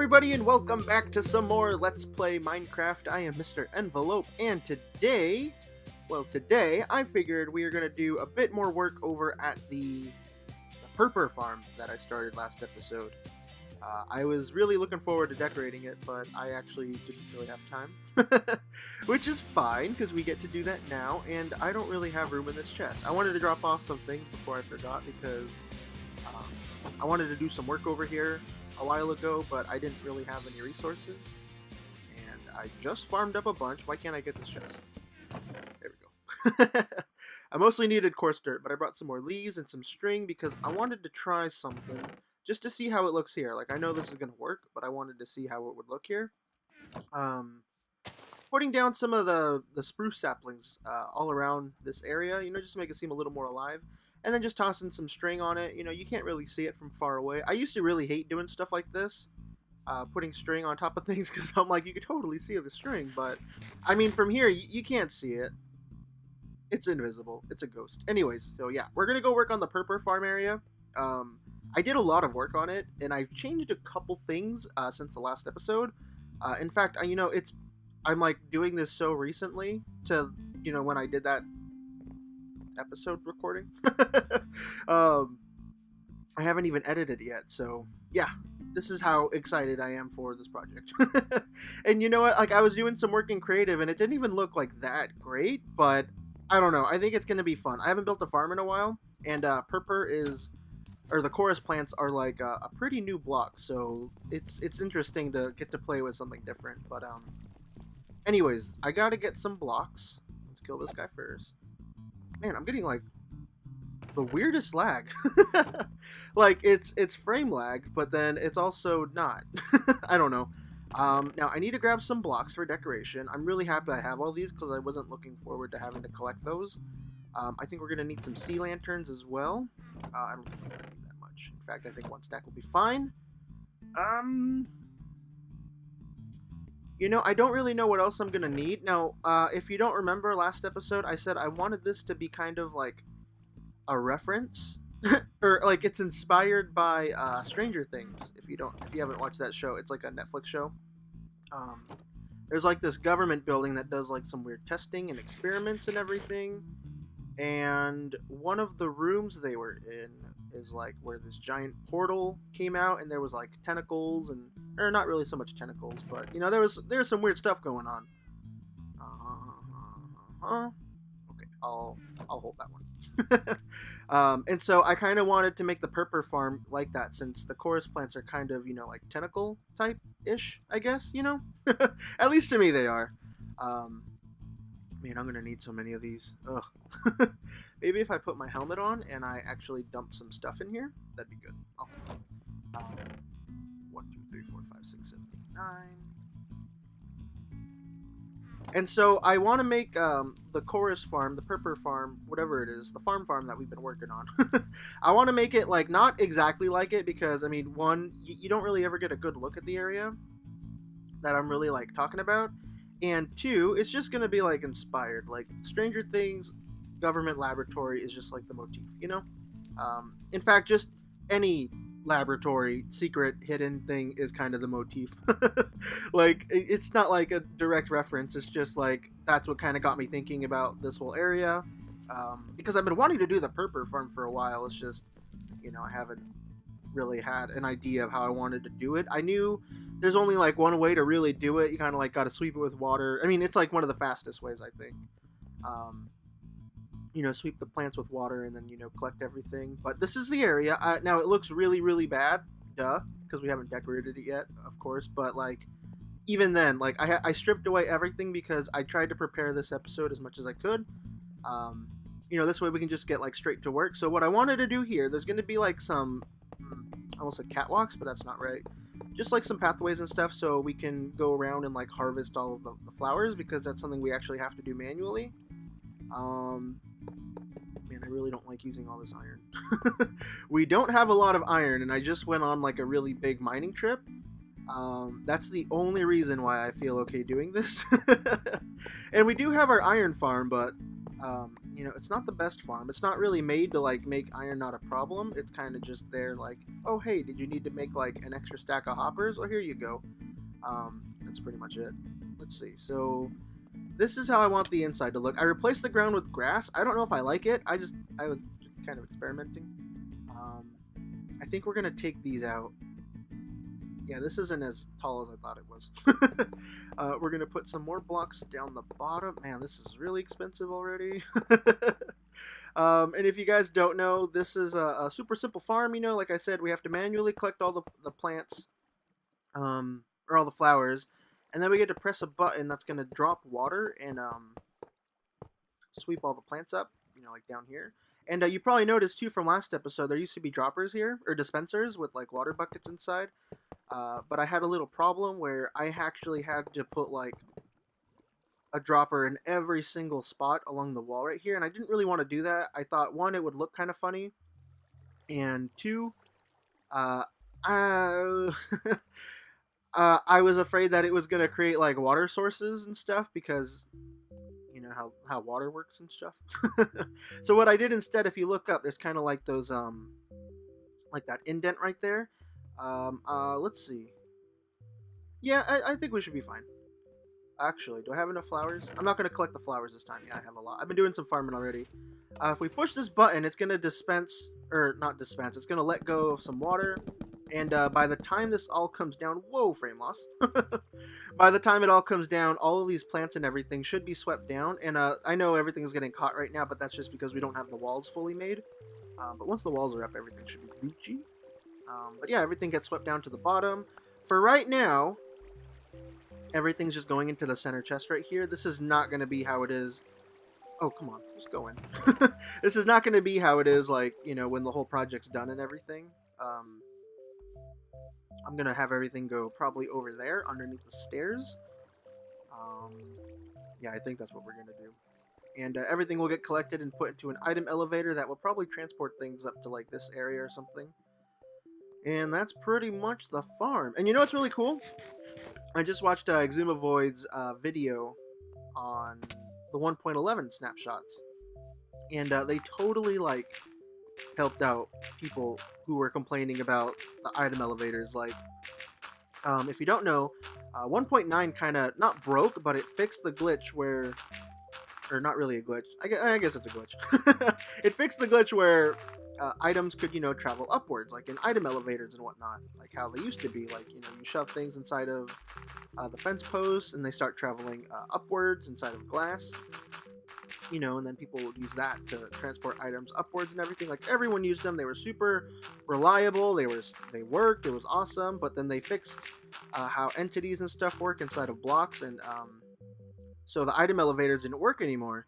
everybody, and welcome back to some more Let's Play Minecraft. I am MrEnvelope, and today I figured we are going to do a bit more work over at the Purper farm that I started last episode. I was really looking forward to decorating it, but I actually didn't really have time. Which is fine, because we get to do that now, and I don't really have room in this chest. I wanted to drop off some things before I forgot, because I wanted to do some work over here a while ago, but I didn't really have any resources, and I just farmed up a bunch. Why can't I get this chest? There we go. I mostly needed coarse dirt, but I brought some more leaves and some string because I wanted to try something just to see how it looks here. Like, I know this is going to work, but I wanted to see how it would look here. Putting down some of the spruce saplings all around this area, just to make it seem a little more alive. And then just tossing some string on it. You can't really see it from far away. I used to really hate doing stuff like this, putting string on top of things, because I'm like, you could totally see the string, but I mean, from here, you can't see it. It's invisible. It's a ghost. Anyways, so yeah, we're gonna go work on the Purper farm area. I did a lot of work on it, and I've changed a couple things since the last episode. In fact, I'm like doing this so recently to, when I did that episode recording. I haven't even edited it yet, so yeah, this is how excited I am for this project. And you know what, like, I was doing some work in creative and it didn't even look like that great, but I don't know, I think it's gonna be fun. I haven't built a farm in a while, and the chorus plants are like a pretty new block, so it's interesting to get to play with something different. But anyways, I gotta get some blocks. Let's kill this guy first. Man, I'm getting like the weirdest lag. Like, it's frame lag, but then it's also not. I don't know. Now I need to grab some blocks for decoration. I'm really happy I have all these because I wasn't looking forward to having to collect those. I think we're gonna need some sea lanterns as well. I don't think we're gonna need that much. In fact, I think one stack will be fine. I don't really know what else I'm going to need. Now, if you don't remember last episode, I said I wanted this to be kind of like a reference. Or like it's inspired by Stranger Things. If you haven't watched that show, it's like a Netflix show. There's like this government building that does like some weird testing and experiments and everything. And one of the rooms they were in is like where this giant portal came out, and there was like tentacles or not really so much tentacles, but there was some weird stuff going on. Okay, I'll hold that one. And so I kind of wanted to make the Purper farm like that, since the chorus plants are kind of like tentacle type ish, I guess. At least to me they are. Man, I'm gonna need so many of these. Ugh. Maybe if I put my helmet on and I actually dump some stuff in here, that'd be good. Oh. 1, 2, 3, 4, 5, 6, 7, 8, 9. And so I want to make the chorus farm, the Purper farm, whatever it is, the farm that we've been working on. I want to make it like not exactly like it, because I mean, one, you don't really ever get a good look at the area that I'm really like talking about. And two, it's just going to be like inspired. Like Stranger Things government laboratory is just like the motif, In fact, just any laboratory, secret, hidden thing is kind of the motif. Like, it's not like a direct reference. It's just like, that's what kind of got me thinking about this whole area. Because I've been wanting to do the Purper farm for a while. It's just, I haven't really had an idea of how I wanted to do it. I knew there's only like one way to really do it. You kind of like got to sweep it with water. I mean, it's like one of the fastest ways, I think. Sweep the plants with water and then, collect everything. But this is the area. Now, it looks really, really bad. Duh. Because we haven't decorated it yet, of course. But, like, even then, like, I stripped away everything because I tried to prepare this episode as much as I could. This way we can just get, like, straight to work. So what I wanted to do here, there's going to be, like, some... I almost said catwalks, but that's not right. Just like some pathways and stuff, so we can go around and like harvest all of the flowers, because that's something we actually have to do manually. Man, I really don't like using all this iron. We don't have a lot of iron, and I just went on like a really big mining trip. That's the only reason why I feel okay doing this. And we do have our iron farm, but you know, it's not the best farm. It's not really made to like make iron not a problem. It's kind of just there like, oh hey, did you need to make like an extra stack of hoppers? Well, here you go. That's pretty much it. Let's see. So this is how I want the inside to look. I replaced the ground with grass. I don't know if I like it. I was just kind of experimenting. I think we're gonna take these out. Yeah, this isn't as tall as I thought it was. We're going to put some more blocks down the bottom. Man, this is really expensive already. And if you guys don't know, this is a super simple farm. You know, like I said, we have to manually collect all the plants, or all the flowers, and then we get to press a button that's going to drop water and sweep all the plants up, you know, like down here. And you probably noticed, too, from last episode, there used to be droppers here, or dispensers with, like, water buckets inside. But I had a little problem where I actually had to put like a dropper in every single spot along the wall right here, and I didn't really want to do that. I thought, one, it would look kind of funny, and two, uh, I, I was afraid that it was going to create like water sources and stuff because you know how water works and stuff. So what I did instead, if you look up, there's kind of like those like that indent right there. Let's see. Yeah, I think we should be fine. Actually, do I have enough flowers? I'm not going to collect the flowers this time. Yeah, I have a lot. I've been doing some farming already. If we push this button, it's going to dispense, or not dispense, it's going to let go of some water. And by the time this all comes down, whoa, frame loss. By the time it all comes down, all of these plants and everything should be swept down. And I know everything's getting caught right now, but that's just because we don't have the walls fully made. But once the walls are up, everything should be Gucci. But yeah, everything gets swept down to the bottom. For right now, everything's just going into the center chest right here. This is not going to be how it is. Oh, come on. Just go in. This is not going to be how it is, like, you know, when the whole project's done and everything. I'm going to have everything go probably over there underneath the stairs. Yeah, I think that's what we're going to do. And everything will get collected and put into an item elevator that will probably transport things up to, like, this area or something. And that's pretty much the farm. And you know what's really cool? I just watched Exumavoid's video on the 1.11 snapshots. And they totally, like, helped out people who were complaining about the item elevators. Like, if you don't know, 1.9 kind of, not broke, but it fixed the glitch where... Or not really a glitch. I guess it's a glitch. It fixed the glitch where... items could, you know, travel upwards, like in item elevators and whatnot, like how they used to be. Like, you know, you shove things inside of the fence posts and they start traveling upwards inside of glass, you know, and then people would use that to transport items upwards and everything. Like, everyone used them. They were super reliable. They worked. It was awesome. But then they fixed how entities and stuff work inside of blocks, and so the item elevators didn't work anymore.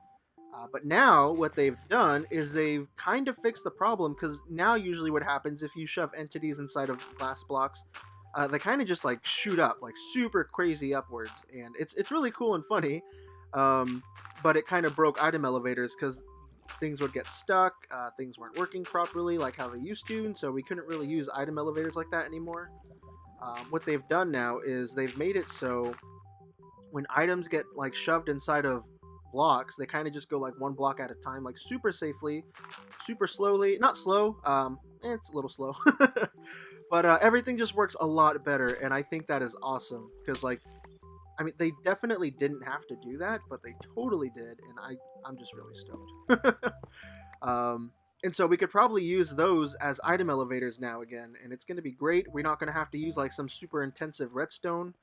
But now what they've done is they've kind of fixed the problem, because now usually what happens if you shove entities inside of glass blocks, they kind of just like shoot up like super crazy upwards, and it's really cool and funny. But it kind of broke item elevators because things would get stuck, things weren't working properly like how they used to, and so we couldn't really use item elevators like that anymore. What they've done now is they've made it so when items get like shoved inside of blocks, they kind of just go like one block at a time, like super safely, super slowly. Not slow, it's a little slow. But everything just works a lot better, and I think that is awesome, because like, I mean, they definitely didn't have to do that, but they totally did, and I'm just really stoked. And so we could probably use those as item elevators now again, and it's going to be great. We're not going to have to use like some super intensive redstone.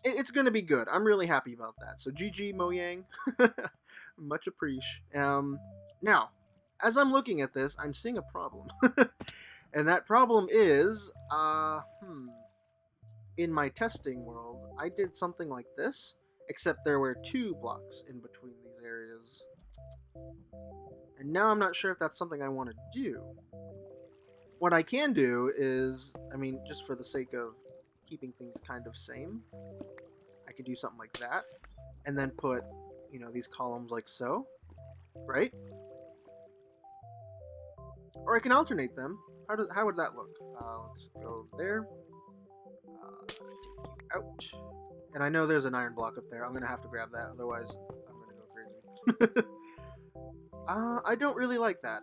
It's going to be good. I'm really happy about that. So GG Mojang. Much appreciated. Now, as I'm looking at this, I'm seeing a problem. And that problem is, in my testing world, I did something like this, except there were 2 blocks in between these areas. And now I'm not sure if that's something I want to do. What I can do is, I mean, just for the sake of keeping things kind of same, I could do something like that, and then put, you know, these columns like so, right? Or I can alternate them. How would that look? Let's go there. Out. And I know there's an iron block up there. I'm going to have to grab that, otherwise I'm going to go crazy. I don't really like that.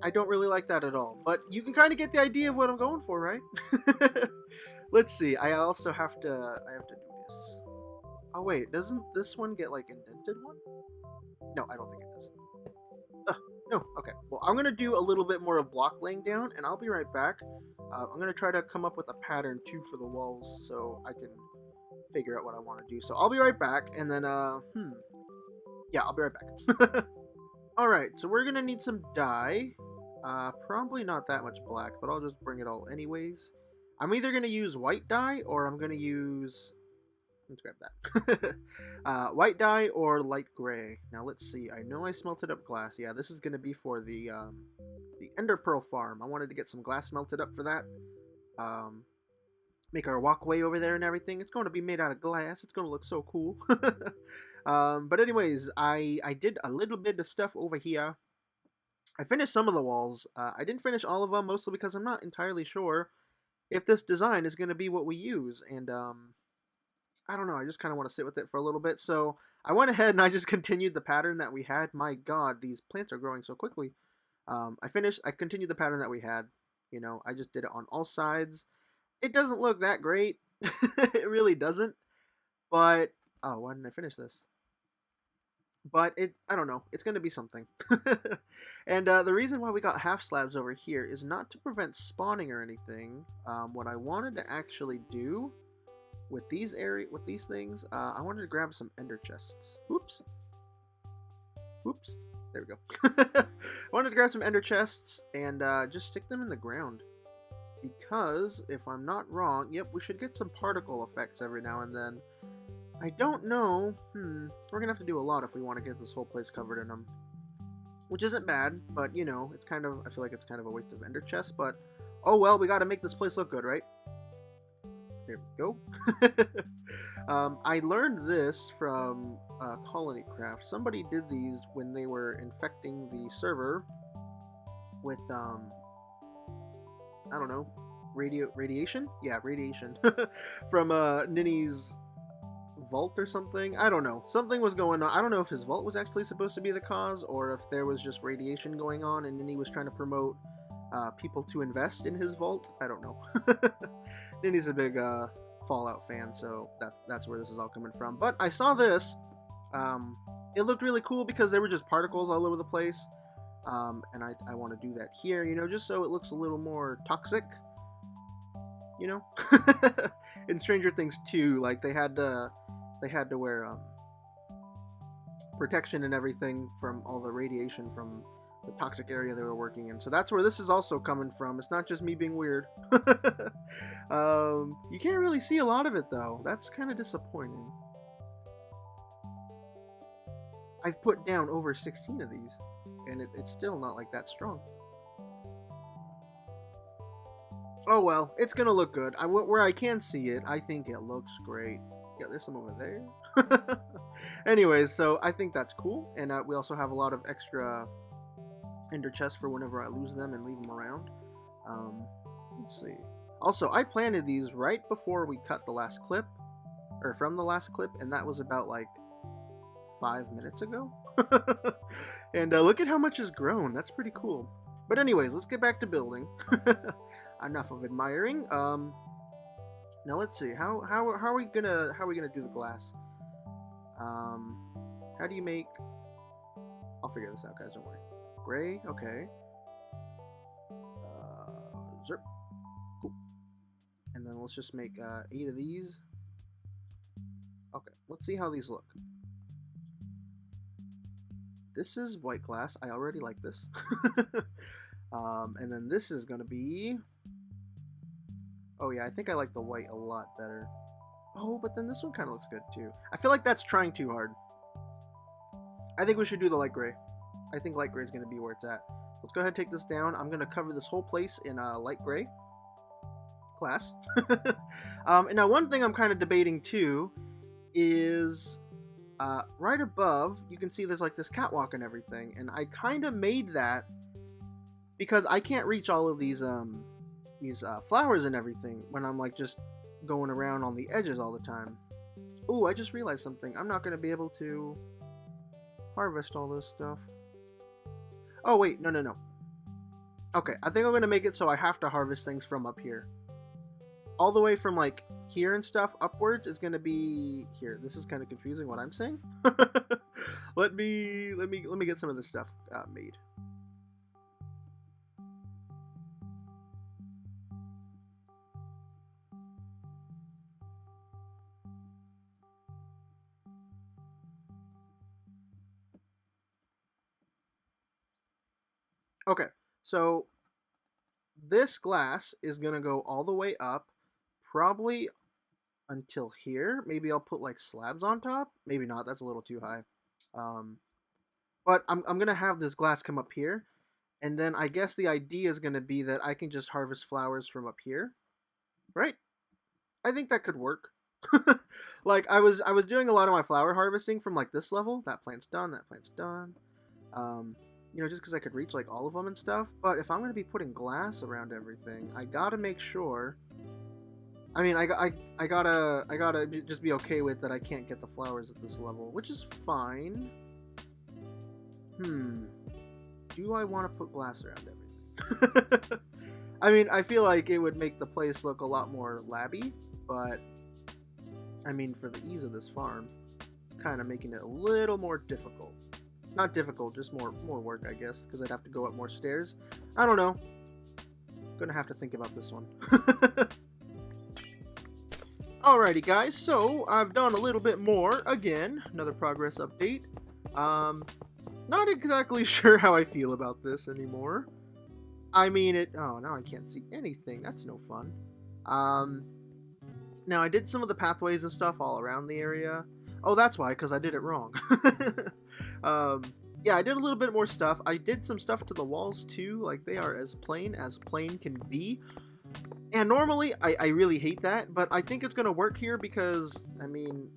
I don't really like that at all. But you can kind of get the idea of what I'm going for, right? Let's see. I also have to do this. Oh wait, doesn't this one get like indented one? No, I don't think it does. No, okay. Well, I'm gonna do a little bit more of block laying down, and I'll be right back. I'm gonna try to come up with a pattern too for the walls, so I can figure out what I want to do. So I'll be right back, and then yeah, I'll be right back. All right, so we're gonna need some dye. Probably not that much black, but I'll just bring it all anyways. I'm either gonna use white dye or I'm gonna use. Let's grab that. White dye or light gray. Now let's see. I know I smelted up glass. Yeah, this is gonna be for the Ender Pearl farm. I wanted to get some glass melted up for that. Make our walkway over there and everything. It's going to be made out of glass. It's going to look so cool. But anyways, I did a little bit of stuff over here. I finished some of the walls. I didn't finish all of them, mostly because I'm not entirely sure if this design is going to be what we use. And I don't know. I just kind of want to sit with it for a little bit. So I went ahead and I just continued the pattern that we had. My God, these plants are growing so quickly. I continued the pattern that we had. You know, I just did it on all sides. It doesn't look that great. It really doesn't. But, oh, why didn't I finish this? But I don't know. It's going to be something. And the reason why we got half slabs over here is not to prevent spawning or anything. What I wanted to actually do with these things, I wanted to grab some ender chests. Oops. Oops. There we go. I wanted to grab some ender chests and just stick them in the ground. Because, if I'm not wrong, yep, we should get some particle effects every now and then. I don't know. We're going to have to do a lot if we want to get this whole place covered in them. Which isn't bad, but, you know, it's kind of, I feel like it's kind of a waste of ender chests, but, oh well, we got to make this place look good, right? There we go. I learned this from Colony Craft. Somebody did these when they were infecting the server with, I don't know, radiation? Yeah, radiation. From Ninny's vault or something. I don't know. Something was going on. I don't know if his vault was actually supposed to be the cause, or if there was just radiation going on and Ninny was trying to promote people to invest in his vault. I don't know. Ninny's a big Fallout fan, so that's where this is all coming from. But I saw this. It looked really cool because there were just particles all over the place. And I want to do that here, you know, just so it looks a little more toxic, you know. In Stranger Things 2, like they had to wear protection and everything from all the radiation from the toxic area they were working in. So that's where this is also coming from. It's not just me being weird. You can't really see a lot of it though. That's kind of disappointing. I've put down over 16 of these. And it's still not like that strong. Oh well, it's gonna look good. Where I can see it, I think it looks great. Yeah, there's some over there. Anyways, so I think that's cool. And we also have a lot of extra ender chests for whenever I lose them and leave them around. Let's see. Also, I planted these right before we cut the last clip. Or from the last clip, and that was about like 5 minutes ago. And look at how much has grown. That's pretty cool. But anyways, let's get back to building. Enough of admiring. Now let's see. How are we gonna do the glass? How do you make? I'll figure this out, guys. Don't worry. Gray. Okay. Zerp. Cool. And then let's just make 8 of these. Okay. Let's see how these look. This is white glass. I already like this. And then this is going to be... Oh yeah, I think I like the white a lot better. Oh, but then this one kind of looks good too. I feel like that's trying too hard. I think we should do the light gray. I think light gray is going to be where it's at. Let's go ahead and take this down. I'm going to cover this whole place in light gray. Class. And now one thing I'm kind of debating too is... right above, you can see there's like this catwalk and everything, and I kind of made that because I can't reach all of these flowers and everything when I'm like just going around on the edges all the time. Ooh, I just realized something. I'm not going to be able to harvest all this stuff. Oh, wait. No, no, no. Okay, I think I'm going to make it so I have to harvest things from up here. All the way from, like, here and stuff upwards is going to be here. This is kind of confusing what I'm saying. let me get some of this stuff made. Okay, so this glass is going to go all the way up, probably until here. Maybe I'll put like slabs on top. Maybe not. That's a little too high. But I'm going to have this glass come up here. And then I guess the idea is going to be that I can just harvest flowers from up here. Right? I think that could work. Like I was doing a lot of my flower harvesting from like this level. That plant's done. That plant's done. You know, just because I could reach like all of them and stuff. But if I'm going to be putting glass around everything, I got to make sure. I mean, I gotta just be okay with that I can't get the flowers at this level, which is fine. Do I want to put glass around everything? I mean, I feel like it would make the place look a lot more labby, but I mean, for the ease of this farm, it's kind of making it a little more difficult. Not difficult, just more work, I guess, because I'd have to go up more stairs. I don't know. Gonna have to think about this one. Alrighty guys, so I've done a little bit more. Again, another progress update. Not exactly sure how I feel about this anymore. I mean, oh, now I can't see anything. That's no fun. Now I did some of the pathways and stuff all around the area. Oh, that's why, because I did it wrong. Yeah, I did a little bit more stuff. I did some stuff to the walls too. Like, they are as plain can be. And normally, I really hate that, but I think it's going to work here because, I mean,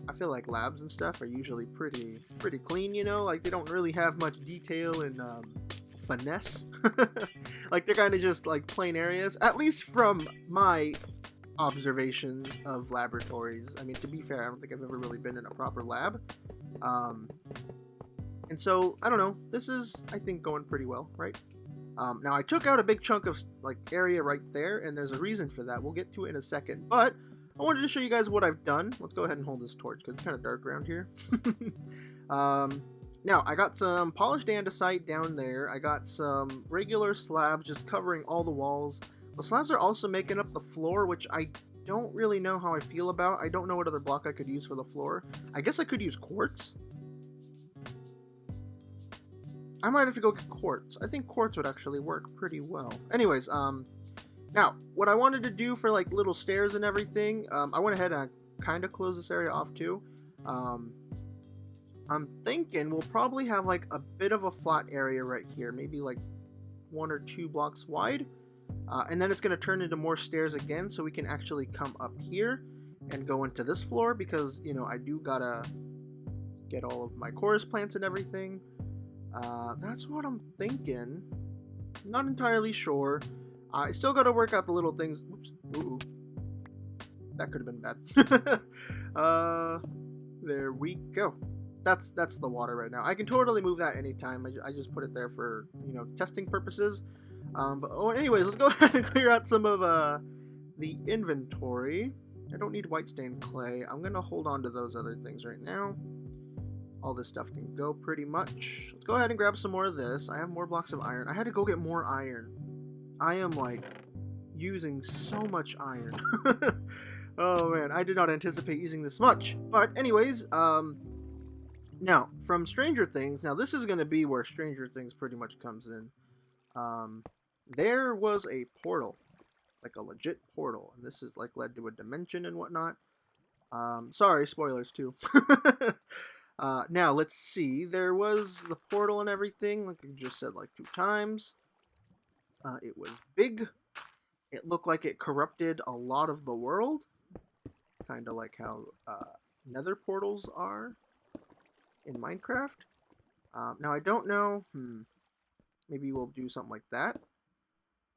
I feel like labs and stuff are usually pretty clean, you know? Like, they don't really have much detail and finesse. Like, they're kind of just, like, plain areas. At least from my observations of laboratories. I mean, to be fair, I don't think I've ever really been in a proper lab. And so, I don't know. This is, I think, going pretty well, right? Now, I took out a big chunk of like area right there, and there's a reason for that. We'll get to it in a second. But I wanted to show you guys what I've done. Let's go ahead and hold this torch because it's kind of dark around here. Now, I got some polished andesite down there. I got some regular slabs just covering all the walls. The slabs are also making up the floor, which I don't really know how I feel about. I don't know what other block I could use for the floor. I guess I could use quartz. I might have to go get quartz. I think quartz would actually work pretty well. Anyways, now, what I wanted to do for, like, little stairs and everything, I went ahead and I kind of closed this area off, too. I'm thinking we'll probably have, like, a bit of a flat area right here. Maybe, like, 1 or 2 blocks wide. And then it's going to turn into more stairs again, so we can actually come up here and go into this floor, because, you know, I do gotta get all of my chorus plants and everything. That's what I'm thinking. Not entirely sure. I still got to work out the little things. Oops. Ooh. That could have been bad. There we go. That's the water right now. I can totally move that anytime. I just put it there for, you know, testing purposes. But anyways, let's go ahead and clear out some of the inventory. I don't need white stained clay. I'm gonna hold on to those other things right now. All this stuff can go pretty much. Let's go ahead and grab some more of this. I have more blocks of iron. I had to go get more iron. I am, like, using so much iron. Oh, man. I did not anticipate using this much. But anyways, now, from Stranger Things. Now, this is going to be where Stranger Things pretty much comes in. There was a portal. Like, a legit portal. And this is, like, led to a dimension and whatnot. Sorry, spoilers, too. Now, let's see. There was the portal and everything, like I just said like 2 times. It was big. It looked like it corrupted a lot of the world. Kind of like how nether portals are in Minecraft. Now, I don't know. Maybe we'll do something like that.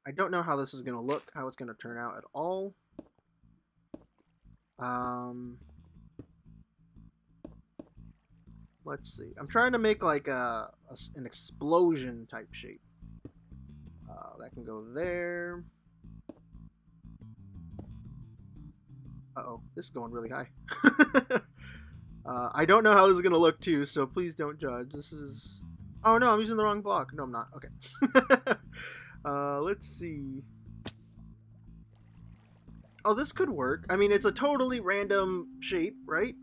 I don't know how this is going to look, how it's going to turn out at all. Um, let's see. I'm trying to make like an explosion type shape. That can go there. Uh-oh, this is going really high. I don't know how this is going to look too, so please don't judge. This is... Oh no, I'm using the wrong block. No, I'm not. Okay. Let's see. Oh, this could work. I mean, it's a totally random shape, right?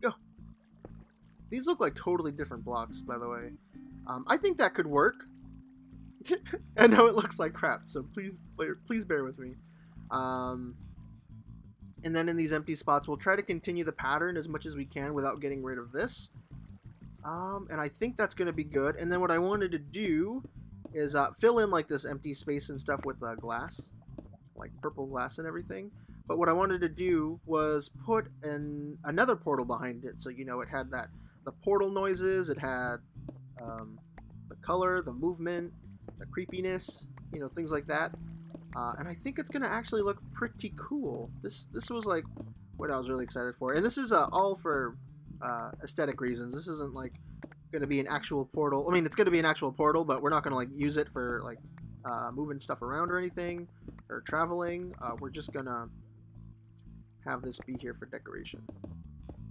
Go. These look like totally different blocks, by the way. I think that could work. I know it looks like crap, so please bear with me. And then in these empty spots, we'll try to continue the pattern as much as we can without getting rid of this. And I think that's going to be good. And then what I wanted to do is fill in like this empty space and stuff with glass, like purple glass and everything. But what I wanted to do was put another portal behind it, so you know it had the portal noises, it had the color, the movement, the creepiness, you know, things like that. And I think it's gonna actually look pretty cool. This was like what I was really excited for, and this is all for aesthetic reasons. This isn't like gonna be an actual portal. I mean, it's gonna be an actual portal, but we're not gonna like use it for like moving stuff around or anything or traveling. We're just gonna have this be here for decoration.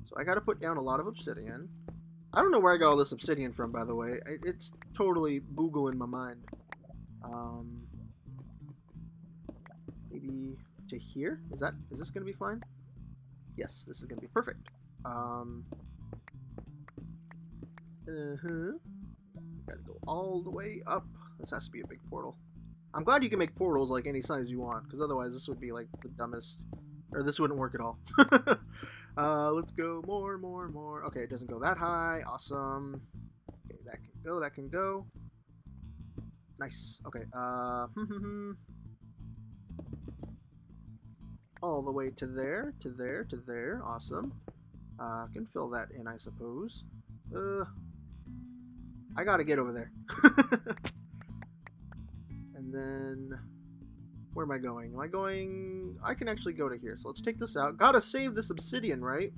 So I got to put down a lot of obsidian. I don't know where I got all this obsidian from, by the way. It's totally Google in my mind. Maybe to here? Is this gonna be fine? Yes, this is gonna be perfect. Gotta go all the way up. This has to be a big portal. I'm glad you can make portals like any size you want, because otherwise this would be like the dumbest, or this wouldn't work at all. Let's go more. Okay, it doesn't go that high. Awesome. Okay, that can go. Nice. Okay, all the way to there. Awesome. Can fill that in, I suppose. I gotta get over there. And then, where am I going? I can actually go to here. So let's take this out. Gotta save this obsidian, right?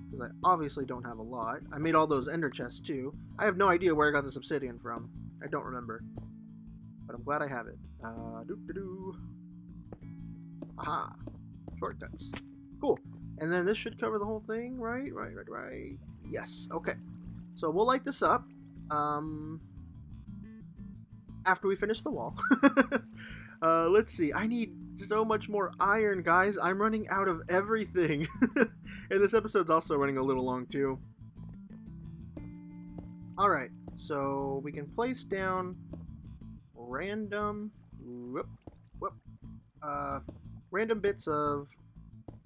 Because I obviously don't have a lot. I made all those ender chests too. I have no idea where I got this obsidian from. I don't remember. But I'm glad I have it. Aha. Shortcuts. Cool. And then this should cover the whole thing, right? Right. Yes. Okay. So we'll light this up. After we finish the wall. Let's see. I need so much more iron, guys. I'm running out of everything. And this episode's also running a little long, too. Alright. So we can place down random... random bits of...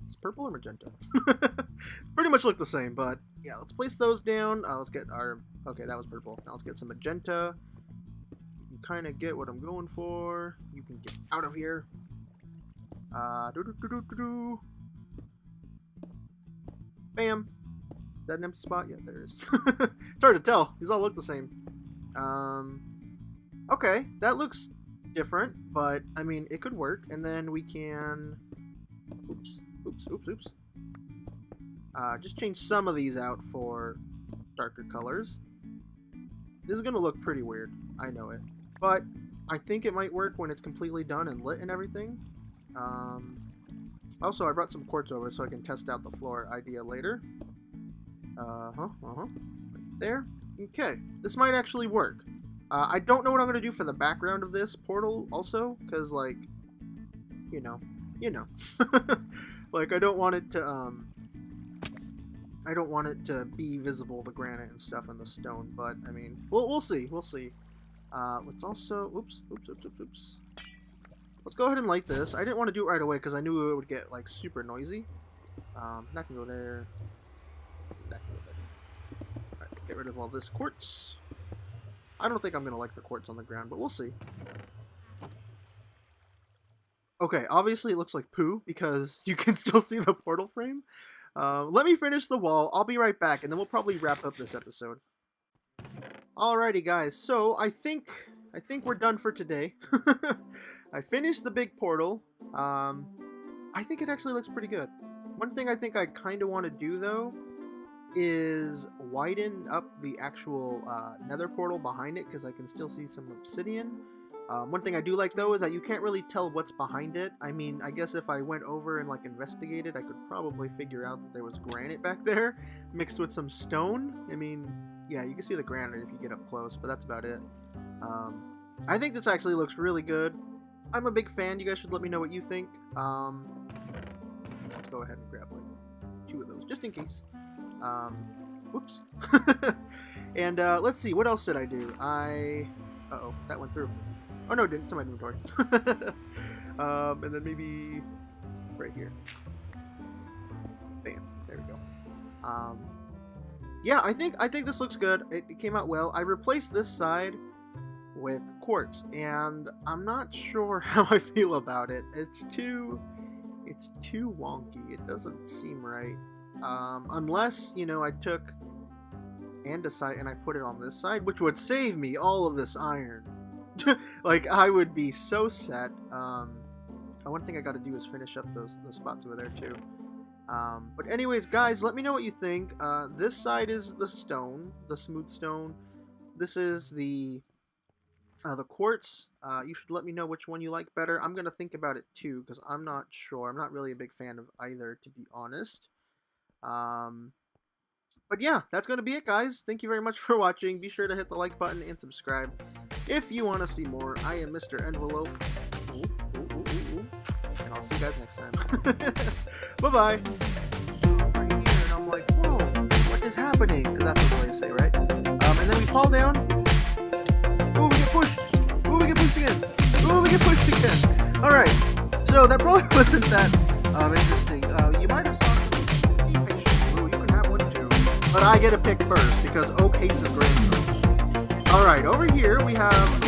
It's purple or magenta? Pretty much look the same, but yeah, let's place those down. Let's get our... Okay, that was purple. Now let's get some magenta. You can kind of get what I'm going for. You can get out of here. Bam. Is that an empty spot? Yeah, there it is. It's hard to tell. These all look the same. Okay, that looks different, but I mean, it could work. And then we can... Oops. Just change some of these out for darker colors. This is going to look pretty weird. I know it. But I think it might work when it's completely done and lit and everything. Also, I brought some quartz over so I can test out the floor idea later. Right there. Okay. This might actually work. I don't know what I'm going to do for the background of this portal also, because, like, you know. Like, I don't want it to be visible, the granite and stuff and the stone, but I mean, we'll see. Let's also, oops. Let's go ahead and light this. I didn't want to do it right away because I knew it would get like super noisy. That can go there. That can go there. Alright, get rid of all this quartz. I don't think I'm gonna like the quartz on the ground, but we'll see. Okay, obviously it looks like poo because you can still see the portal frame. Let me finish the wall. I'll be right back, and then we'll probably wrap up this episode. Alrighty, guys. So I think we're done for today. I finished the big portal. I think it actually looks pretty good. One thing I think I kind of want to do though is widen up the actual nether portal behind it, because I can still see some obsidian. One thing I do like though is that you can't really tell what's behind it. I mean, I guess if I went over and like investigated, I could probably figure out that there was granite back there mixed with some stone. I mean, yeah, you can see the granite if you get up close, but that's about it. I think this actually looks really good. I'm a big fan. You guys should let me know what you think. Let's go ahead and grab like 2 of those just in case. Whoops. And let's see, what else did I do? Uh-oh, that went through. Oh no, it didn't. It's in my inventory. And then maybe right here. Bam. There we go. Yeah, I think this looks good. It came out well. I replaced this side with quartz, and I'm not sure how I feel about it. It's too wonky. It doesn't seem right. Unless, you know, I took andesite and I put it on this side, which would save me all of this iron. Like, I would be so set. One thing I got to do is finish up those spots over there too. But anyways, guys, let me know what you think. This side is the stone, the smooth stone. This is the quartz. You should let me know which one you like better. I'm gonna think about it too, because I'm not sure. I'm not really a big fan of either, to be honest. But yeah, that's going to be it, guys. Thank you very much for watching. Be sure to hit the like button and subscribe if you want to see more. I am MrEnvelope. And I'll see you guys next time. Bye-bye. Right here, and I'm like, whoa, what is happening? Because that's what they say, right? And then we fall down. Oh, we get pushed. Oh, we get pushed again. Oh, we get pushed again. Alright, so that probably wasn't that interesting. You might have saw but I get a pick first because Oak hates his grandson. Alright, over here we have